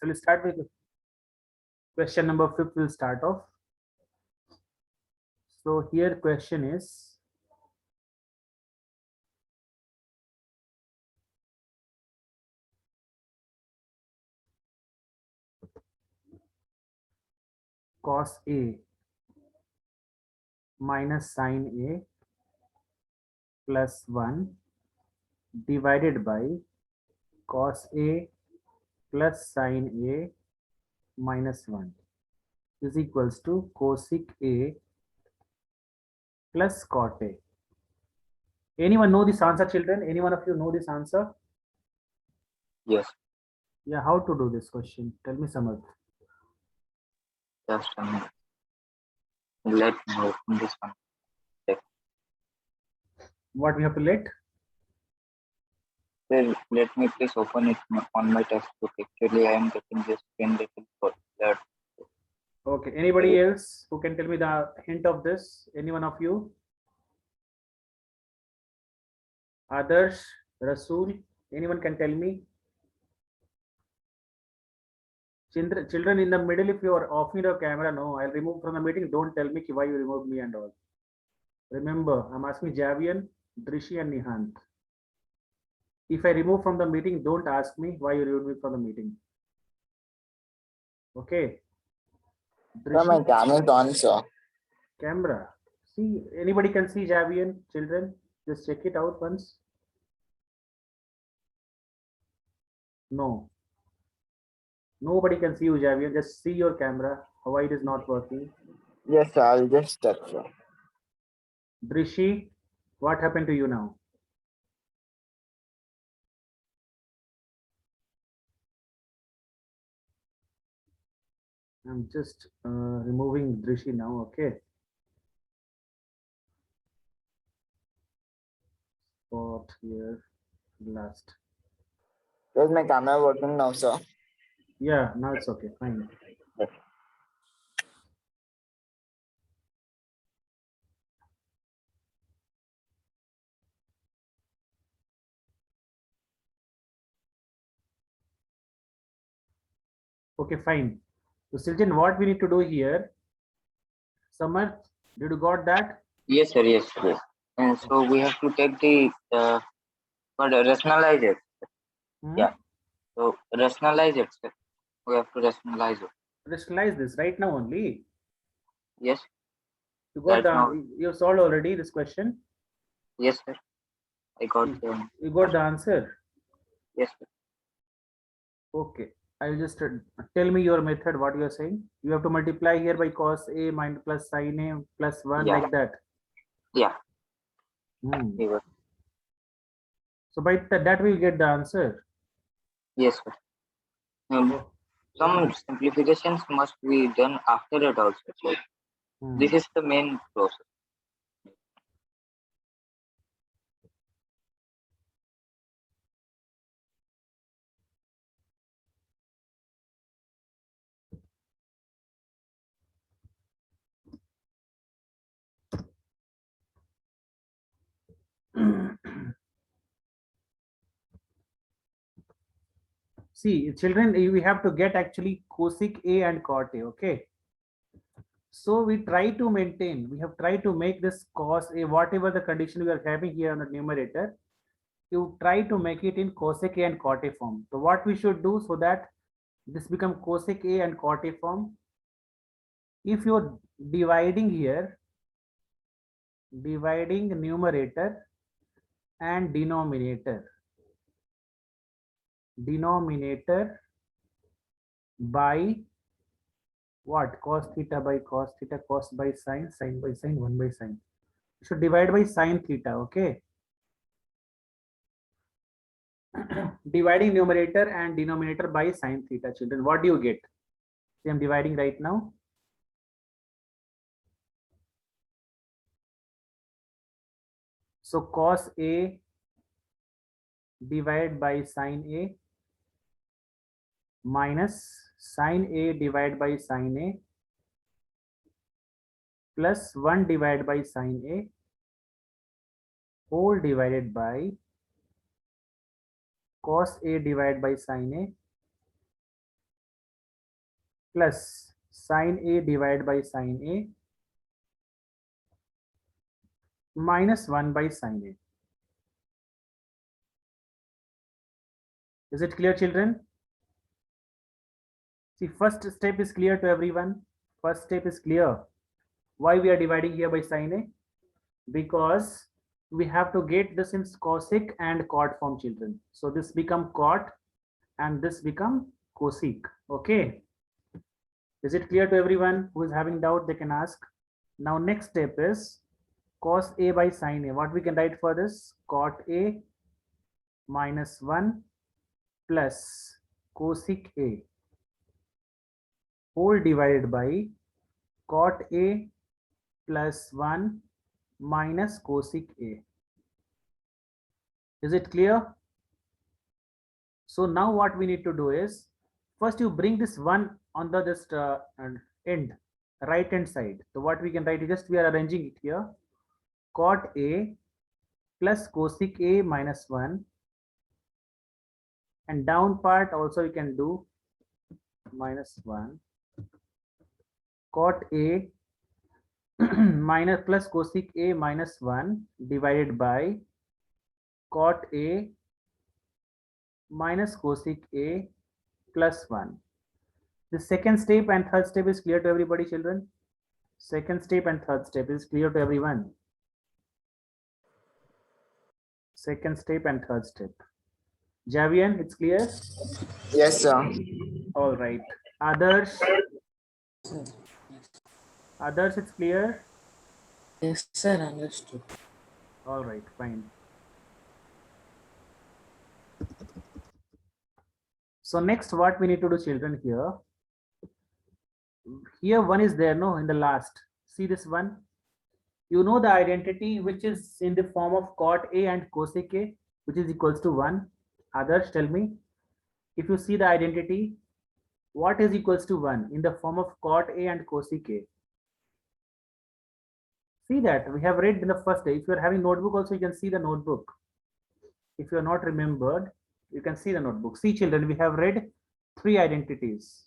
So we'll start with question number 5. We'll start off. So here question is, cos A minus sin A plus 1 divided by cos A plus sin A minus 1 is equals to cosec A plus cot A. Anyone know this answer, children? Any one of you know this answer? Yes, Yeah, how to do this question? Tell me, Samarth. just a minute. Let me open this one. What we have to let? Let me please open it on my textbook. Actually, I am getting this pen little for that. Okay, anybody else who can tell me the hint of this? Any one of you? Others, Rasul, anyone can tell me? Children in the middle, if you are offing your camera, no, I'll remove from the meeting. Don't tell me why you removed me and all. Remember, I'm asking Javian, Drishi and Nihant. If I remove from the meeting, don't ask me why you removed me from the meeting. Okay. Sir, my camera is on, sir. Camera. See, anybody can see Javian, children? Just check it out once. No. Nobody can see you, Javian. Just see your camera. Why it is not working? Yes, sir, I'll just touch, sir. Drishi, what happened to you now? I'm just removing Drishi now, okay? Spot here, last. Is my camera working now, sir? Yeah, now it's okay, fine. Okay, fine. So, Siljan, what we need to do here? Samar, did you got that? Yes, sir. Yes, yes. And so we have to take the rationalize it. Yeah. So rationalize it, sir. We have to rationalize it. Rationalize this right now only. Yes. You got Right now. you solved already this question. Yes, sir. I got You got the answer. Yes, sir. Okay. I'll just tell me your method. What you are saying? You have to multiply here by cos A minus plus sin A plus 1 Yeah. like that. Yeah. Hmm. So by that we will get the answer. Yes, sir. Some simplifications must be done after it also. So this is the main process. See, children, we have to get actually cosec A and cot A, okay? So we try to maintain, we have tried to make this cos A, whatever the condition we are having here on the numerator, you try to make it in cosec A and cot A form. So what we should do so that this become cosec A and cot A form, if you're dividing here, dividing numerator and denominator by what? Cos theta by cos theta, cos by sine, sine by sine, 1 by sine. You should divide by sine theta, okay? Dividing numerator and denominator by sine theta, children. What do you get? See, I'm dividing right now. So cos A divided by sine A minus sine A divided by sine A plus 1 divided by sine A whole divided by cos A divided by sine A plus sine A divided by sine A minus 1 by sine A. Is it clear, children? See, first step is clear to everyone. First step is clear. Why we are dividing here by sine A? Because we have to get this in cosec and cot form, children. So this become cot and this become cosec. Okay. Is it clear to everyone? Who is having doubt, they can ask. Now next step is cos A by sine A. What we can write for this? Cot A minus 1 plus cosec A whole divided by cot A plus 1 minus cosec A. Is it clear? So now what we need to do is, first you bring this 1 on the just end, right hand side. So what we can write is, just we are arranging it here. Cot A plus cosec A minus 1, and down part also you can do minus 1. Cot A minus plus cosec A minus 1 divided by cot A minus cosec A plus 1. The second step and third step is clear to everybody, children? Second step and third step is clear to everyone? Second step and third step. Javian, it's clear? Yes, sir. All right. Others, Sir. others, it's clear? Yes, sir, understood. All right, fine. So next what we need to do, children, here. Here one is there, no, in the last. See this one? You know the identity which is in the form of cot A and cosec A, which is equals to 1. Others, tell me. If you see the identity, what is equals to 1 in the form of cot A and cosec A? See that we have read in the first day. If you are having notebook also, you can see the notebook. If you are not remembered, you can see the notebook. See, children, we have read 3 identities.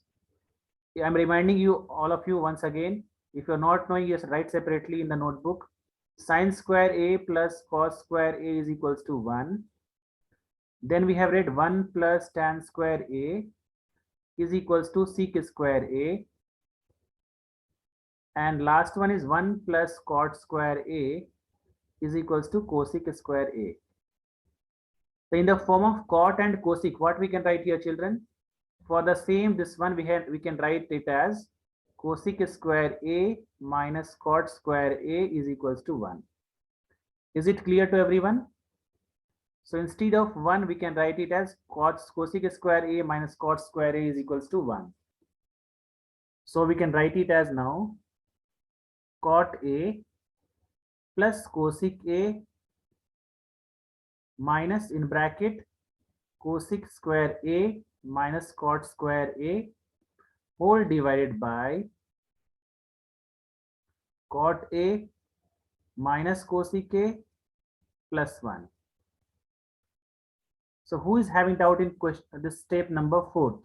I'm reminding you, all of you, once again. If you're not knowing, just write separately in the notebook. Sine square A plus cos square A is equals to 1. Then we have read 1 plus tan square A is equals to sec square A. And last one is 1 plus cot square A is equals to cosec square A. So in the form of cot and cosec, what we can write here, children? For the same, this one we can write it as cosec square A minus cot square A is equals to 1. Is it clear to everyone? So instead of 1, we can write it as cosec square A minus cot square A is equals to 1. So we can write it as now cot A plus cosec A minus in bracket cosec square A minus cot square A whole divided by cot A minus cosec A plus 1. So who is having doubt in question, this step number 4?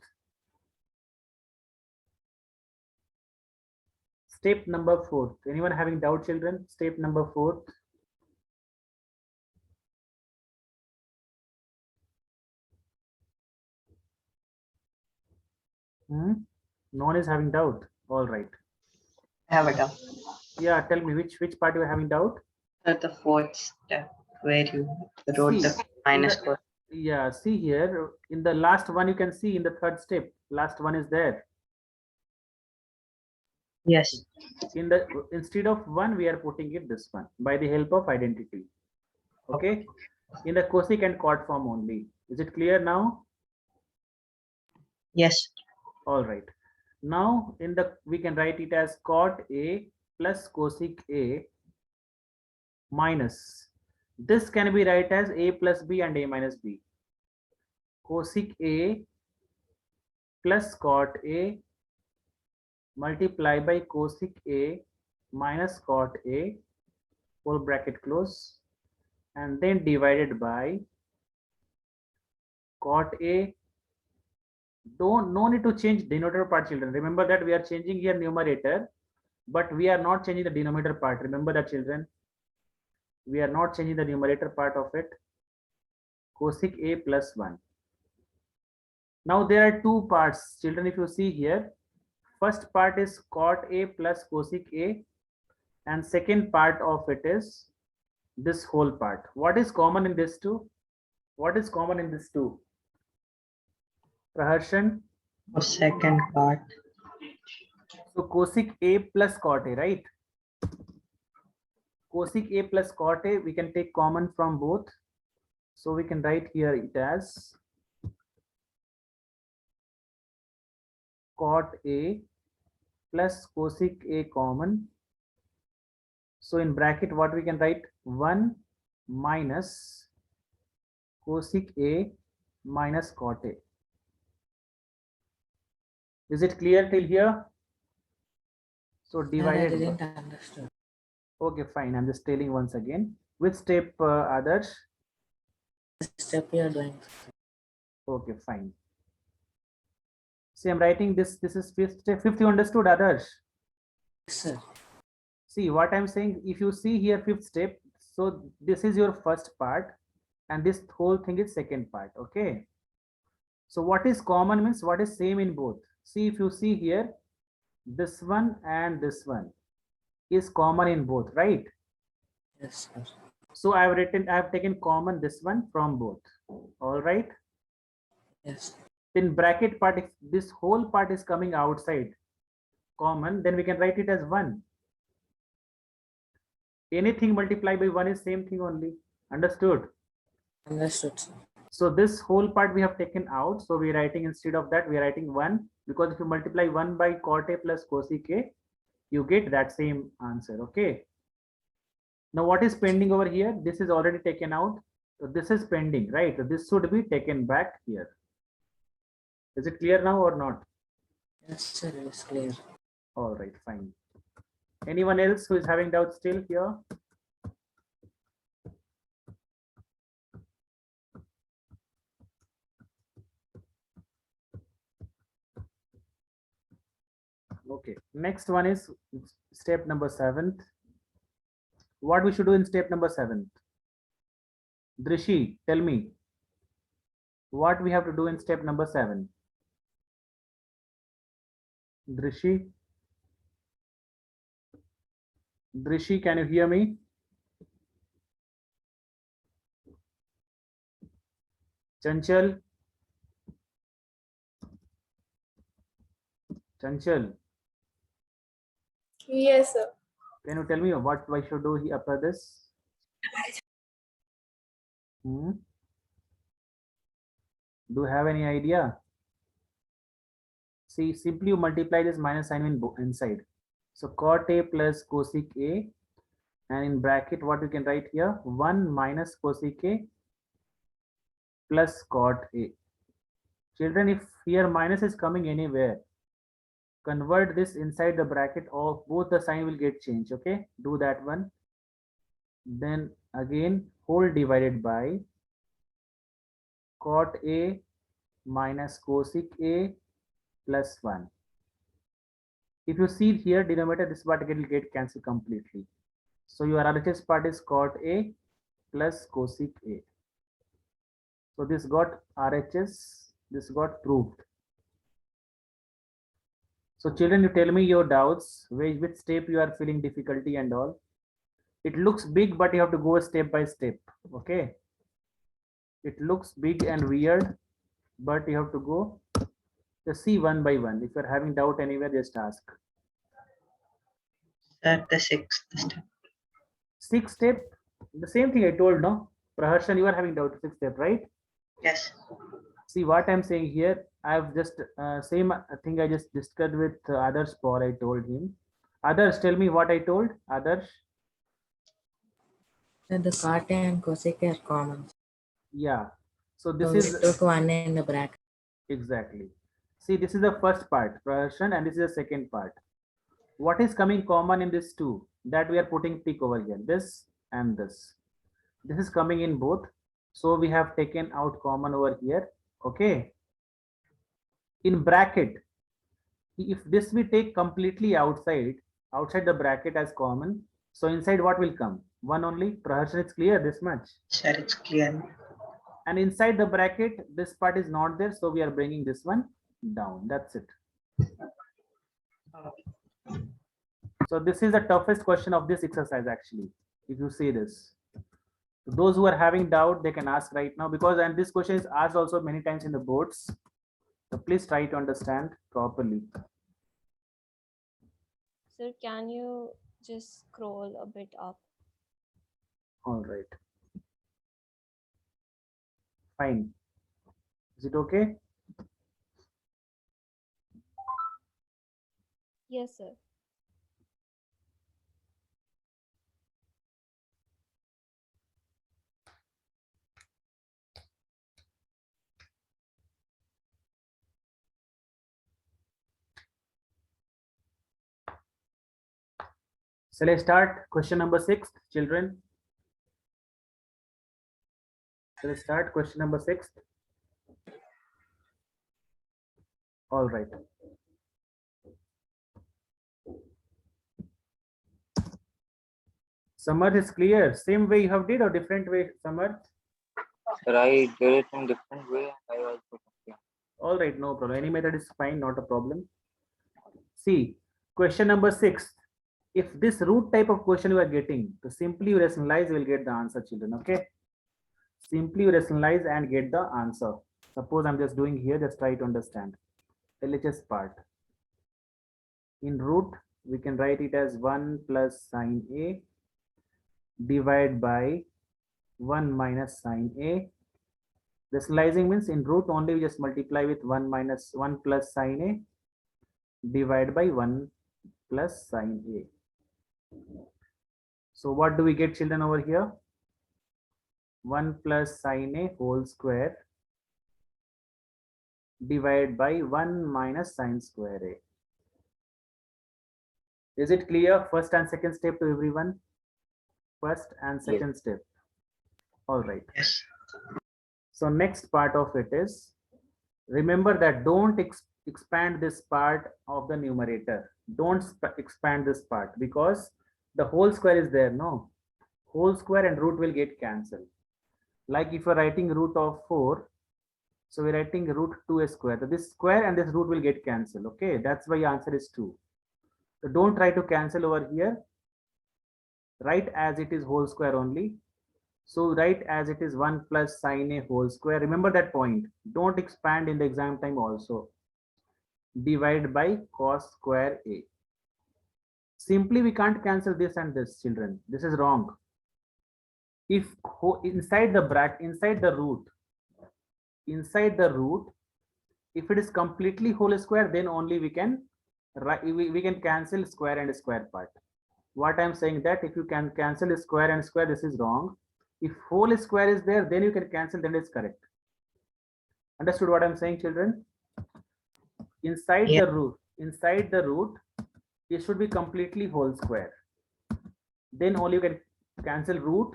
Step number 4. Anyone having doubt, children? Step number 4. No one is having doubt. All right. I have a doubt. Yeah, tell me which part you are having doubt. At the fourth step where you wrote See, the minus in the- cos. Yeah, see here in the last one, you can see in the third step, last one is there. Yes. In the instead of 1, we are putting it this one by the help of identity. Okay, in the cosec and cot form only. Is it clear now? Yes. All right. Now in the we can write it as cot A plus cosec A minus. This can be write as A plus B and A minus B. Cosec A plus cot A multiply by cosec A minus cot A whole bracket close, and then divided by cot A No need to change denominator part, children. Remember that we are changing here numerator, but we are not changing the denominator part. Remember that, children. We are not changing the numerator part of it. Cosec A plus 1. Now there are two parts, children. If you see here, first part is cot A plus cosec A, and second part of it is this whole part. What is common in this two? What is common in this two? Praharshan. The second part. So cosec A plus cot A, right? Cosec A plus cot A, we can take common from both. So we can write here it as cot A plus cosec A common. So in bracket, what we can write? 1 minus cosec A minus cot A. Is it clear till here? So Sir, I divided. didn't understand. Okay, fine. I'm just telling once again. Which step, others? The step you are doing. Okay, fine. See, I'm writing this. This is fifth step. Fifth, you understood, others? Yes, sir. See what I'm saying. If you see here, fifth step. So this is your first part, and this whole thing is second part. Okay. So what is common means what is same in both. See, if you see here, this one and this one is common in both, right? Yes, sir. So I have taken common this one from both. All right. Yes. In bracket part, if this whole part is coming outside common, then we can write it as 1. Anything multiplied by 1 is same thing only. Understood? Understood, sir. So this whole part we have taken out. So we're writing, instead of that, we are writing 1, because if you multiply 1 by cot A plus cosec A, you get that same answer. Okay. Now what is pending over here? This is already taken out. So this is pending, right? So this should be taken back here. Is it clear now or not? Yes, sir. It is clear. All right, fine. Anyone else who is having doubts still here? Okay, next one is step number 7. What we should do in step number 7? Drishi, tell me what we have to do in step number 7. Drishi, can you hear me? Chanchal, Yes, sir. can you tell me what I should do here after this? Do you have any idea? See, simply you multiply this minus sign inside. So cot A plus cosec A, and in bracket what we can write here? 1 minus cosec A plus cot A. Children, if here minus is coming anywhere, convert this inside the bracket, or both the sign will get changed. Okay, do that one. Then again whole divided by cot A minus cosec A plus 1. If you see here denominator, this part will get cancelled completely. So your RHS part is cot A plus cosec A. So this got RHS, this got proved. So children, you tell me your doubts, which step you are feeling difficulty and all. It looks big, but you have to go step by step. Okay. It looks big and weird, but you have to go just see one by one. If you're having doubt anywhere, just ask. Sir, the sixth step. Sixth step, the same thing I told, no? Praharshan, you are having doubt, sixth step, right? Yes. See what I'm saying here. I've just same thing I just discussed with Adarsh Paul. I told him. Others, tell me what I told. Others. Sir, the cot and cosec are common. Yeah. So this So we is took 1 in the bracket. exactly. See, this is the first part, Praharshan, and this is the second part. What is coming common in this two? That we are putting tick over here. This and this. This is coming in both. So we have taken out common over here. Okay. In bracket, if this we take completely outside the bracket as common, so inside what will come? 1 only. Praharshan, it's clear this much. Sir, it's clear. And inside the bracket, this part is not there, so we are bringing this one down. That's it. So this is the toughest question of this exercise actually, if you see this. Those who are having doubt, they can ask right now, because and this question is asked also many times in the boards. So please try to understand properly. Sir, can you just scroll a bit up? All right. Fine. Is it okay? Yes, sir. Shall I start question number 6, children? Shall I start question number 6? All right. Samarth is clear. Same way you have did or different way, Samarth? Sir, I did it in different way. I also confused. All right, no problem. Any method is fine, not a problem. See, question number 6. If this root type of question you are getting, so simply you rationalize, you will get the answer, children. Okay. Simply you rationalize and get the answer. Suppose I'm just doing here, just try to understand. LHS part. In root, we can write it as 1 plus sine A divided by 1 minus sine A. Rationalizing means in root only we just multiply with 1 minus 1 plus sine A divided by 1 plus sine A. So what do we get, children, over here? 1 plus sine A whole square divided by 1 minus sine square A. Is it clear? First and second step to everyone? First and second step. All right. Yes. So next part of it is, remember that don't expand this part of the numerator. Don't expand this part because the whole square is there, no? Whole square and root will get cancelled. Like if you're writing root of 4, so we're writing root 2a square. So this square and this root will get cancelled. Okay, that's why your answer is 2. So don't try to cancel over here. Write as it is whole square only. So write as it is 1 plus sine A whole square. Remember that point. Don't expand in the exam time also. Divide by cos square A. Simply we can't cancel this and this, children. This is wrong. If inside the bracket, inside the root, if it is completely whole square, then only we can cancel square and square part. What I'm saying that if you can cancel square and square, this is wrong. If whole square is there, then you can cancel, then it's correct. Understood what I'm saying, children? Inside the root, it should be completely whole square. Then only you can cancel root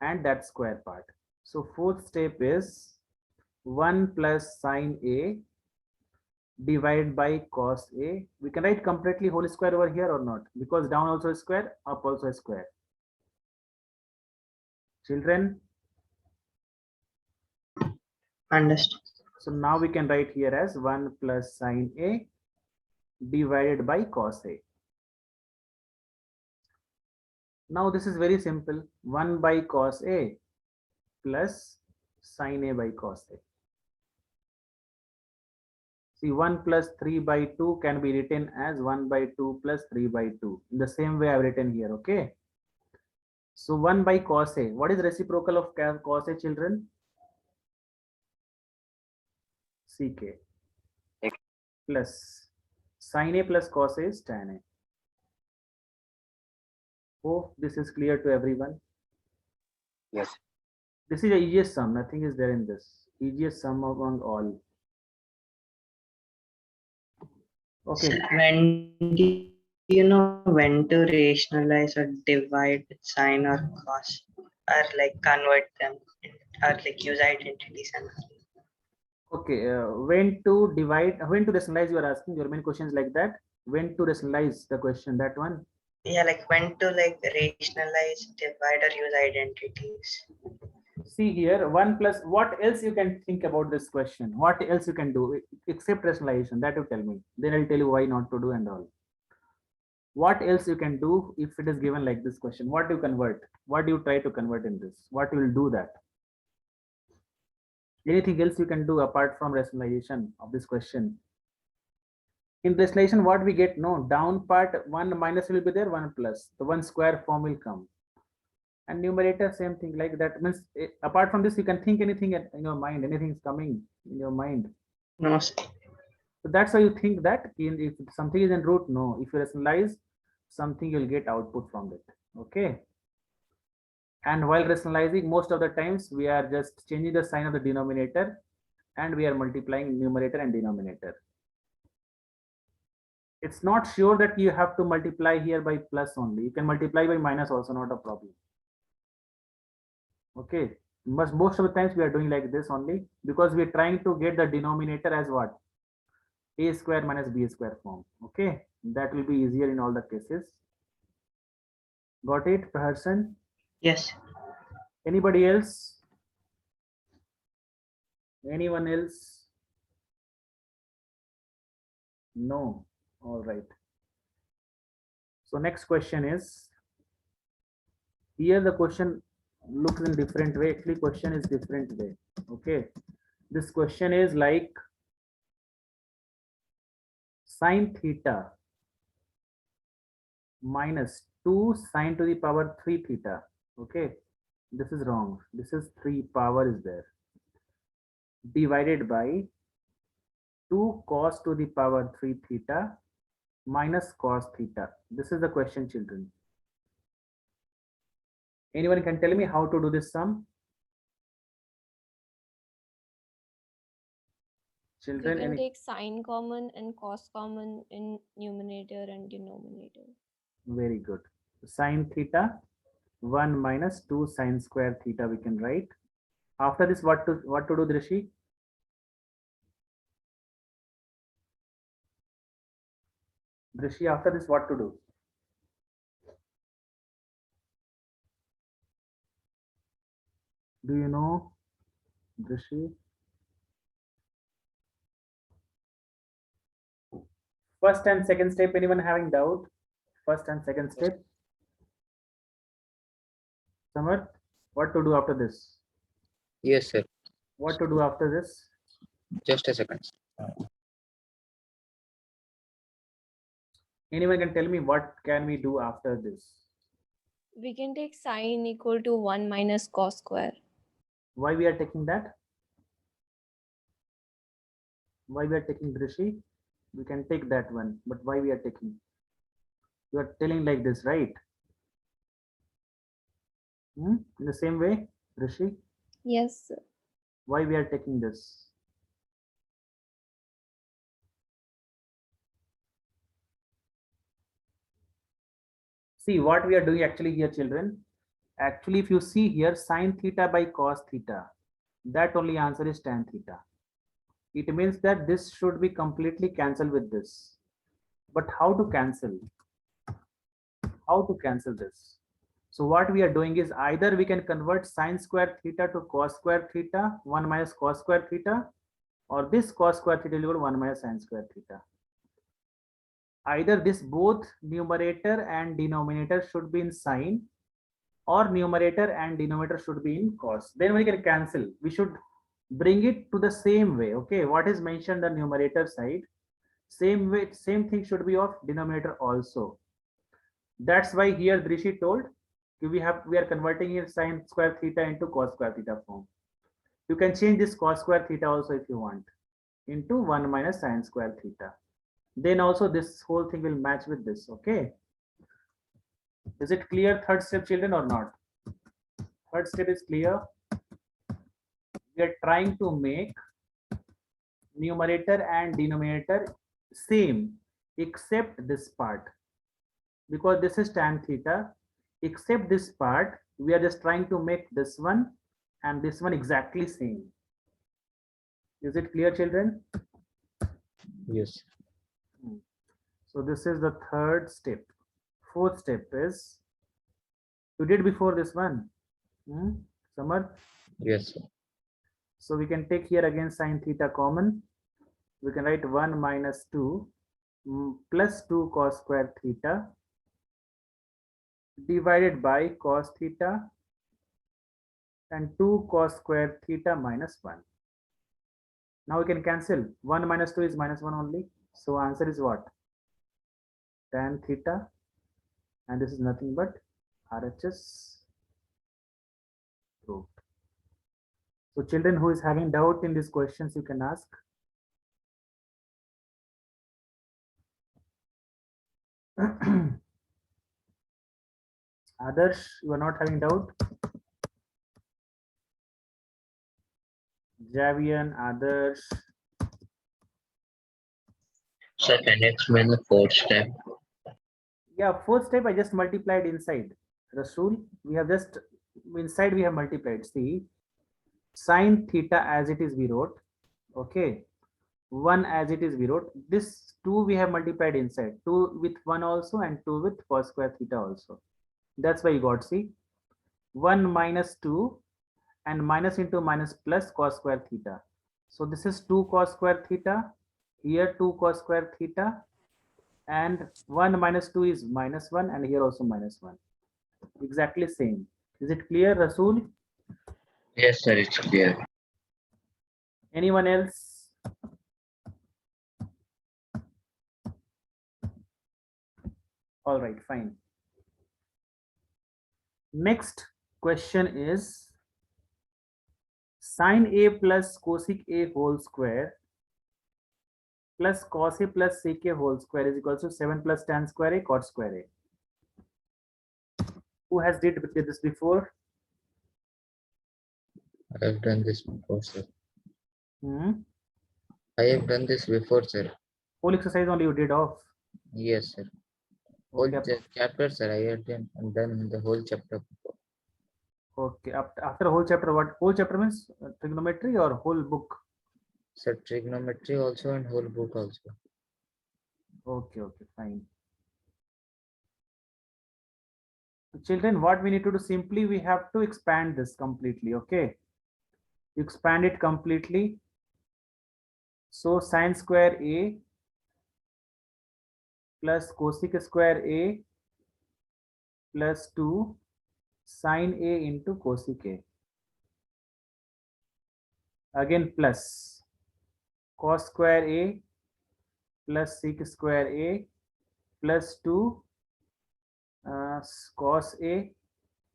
and that square part. So fourth step is 1 plus sine A divided by cos A. We can write completely whole square over here or not, because down also a square, up also a square. Children, Understood. so now we can write here as 1 plus sine A divided by cos A. Now this is very simple. 1 by cos A plus sine A by cos A. See, 1 plus 3 by 2 can be written as 1 by 2 plus 3 by 2. In the same way I've written here, okay? So 1 by cos A. What is reciprocal of cos A, children? Ck. Plus sin A plus cos A is tan A. Hope this is clear to everyone. Yes. This is the easiest sum. Nothing is there in this. Easiest sum among all. Okay. So when do you know when to rationalize or divide with sine or cos, or like convert them, or like use identities and all? Okay, when to divide, when to rationalize, you are asking, your main question is like that. When to rationalize the question, that one. Yeah, like when to like rationalize, divide, or use identities. See here, 1 plus, what else you can think about this question? What else you can do except rationalization? That you tell me. Then I'll tell you why not to do and all. What else you can do if it is given like this question? What do you convert? What do you try to convert in this? What you will do that? Anything else you can do apart from rationalization of this question? In rationalization, what we get? No, down part 1 minus will be there, 1 plus. The 1 square form will come. And numerator, same thing like that. Means apart from this, you can think anything in your mind. Anything is coming in your mind. No, sir. So that's why you think that if something is in root, no. If you rationalize something, you'll get output from it. Okay. And while rationalizing, most of the times we are just changing the sign of the denominator and we are multiplying numerator and denominator. It's not sure that you have to multiply here by plus only. You can multiply by minus also, not a problem. Okay. Most of the times we are doing like this only because we are trying to get the denominator as what? A square minus b square form. Okay. That will be easier in all the cases. Got it, Praharsan? Yes. Anybody else? Anyone else? No. All right. So next question is, here the question looks in different way. Actually, question is different way. Okay. This question is like sine theta minus 2 sine to the power 3 theta. Okay. This is wrong. This is 3 power is there. Divided by 2 cos to the power 3 theta minus cos theta. This is the question, children. Anyone can tell me how to do this sum? We Children, can any? take sine common and cos common in numerator and denominator. Very good. Sine theta 1 minus 2 sine square theta we can write. After this, what to do, Drishi? Drishi, after this, what to do? Do you know, Drishi? First and second step, anyone having doubt? First and second step. Samarth, what to do after this? Yes, sir. What to do after this? Just a second. Anyone can tell me what can we do after this? We can take sine equal to 1 minus cos square. Why we are taking that? Why we are taking Drishi? We can take that one, but why we are taking? You are telling like this, right? In the same way, Rishi, Yes, sir. why we are taking this? See what we are doing actually here, children. Actually, if you see here, sine theta by cos theta, that only answer is tan theta. It means that this should be completely cancelled with this. But how to cancel? How to cancel this? So what we are doing is either we can convert sine square theta to cos square theta, 1 minus cos square theta, or this cos square theta equal to 1 minus sine square theta. Either this both numerator and denominator should be in sine, or numerator and denominator should be in cos. Then we can cancel. We should bring it to the same way. Okay, what is mentioned the numerator side, same way, same thing should be of denominator also. That's why here Drishi told we are converting here sine square theta into cos square theta form. You can change this cos square theta also if you want into 1 minus sine square theta. Then also this whole thing will match with this. Okay. Is it clear, third step, children, or not? Third step is clear. We are trying to make numerator and denominator same except this part, because this is tan theta. Except this part, we are just trying to make this one and this one exactly same. Is it clear, children? Yes. So this is the third step. Fourth step is, you did before this one, Samar. Yes, sir. So we can take here again sine theta common. We can write 1 minus 2 plus 2 cos square theta divided by cos theta and 2 cos square theta minus 1. Now we can cancel. 1 minus 2 is minus 1 only. So answer is what? Tan theta. And this is nothing but RHS root. So children who is having doubt in these questions, you can ask. Others, you are not having doubt? Javian, others. Sir, can you explain the fourth step? Yeah, fourth step I just multiplied inside. Rasul, we have just inside we have multiplied. See, sine theta as it is we wrote. Okay, 1 as it is we wrote. This 2 we have multiplied inside. 2 with 1 also and 2 with cos square theta also. That's why you got, see, 1 minus 2 and minus into minus plus cos square theta. So this is 2 cos square theta. Here 2 cos square theta. And 1 minus 2 is minus 1 and here also minus 1. Exactly same. Is it clear, Rasul? Yes, sir, it's clear. Anyone else? All right, fine. Next question is sine A plus cosec A whole square plus cos A plus sec A whole square is equal to 7 plus tan square A cot square A. Who has did this before? I have done this before, sir. Hmm? I have done this before, sir. Whole exercise only you did off. Yes, sir. Whole Okay. chapter, sir. I have done the whole chapter before. Okay. After whole chapter, what? Whole chapter means trigonometry or whole book? Sir, trigonometry also and whole book also. Okay, okay, fine. Children, what we need to do simply, we have to expand this completely, okay? Expand it completely. So sine square A plus cosec square A plus 2 sine A into cosec A. Again plus cos square A plus sec square A plus 2 cos A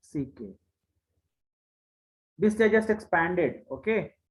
sec A. This they just expanded, okay?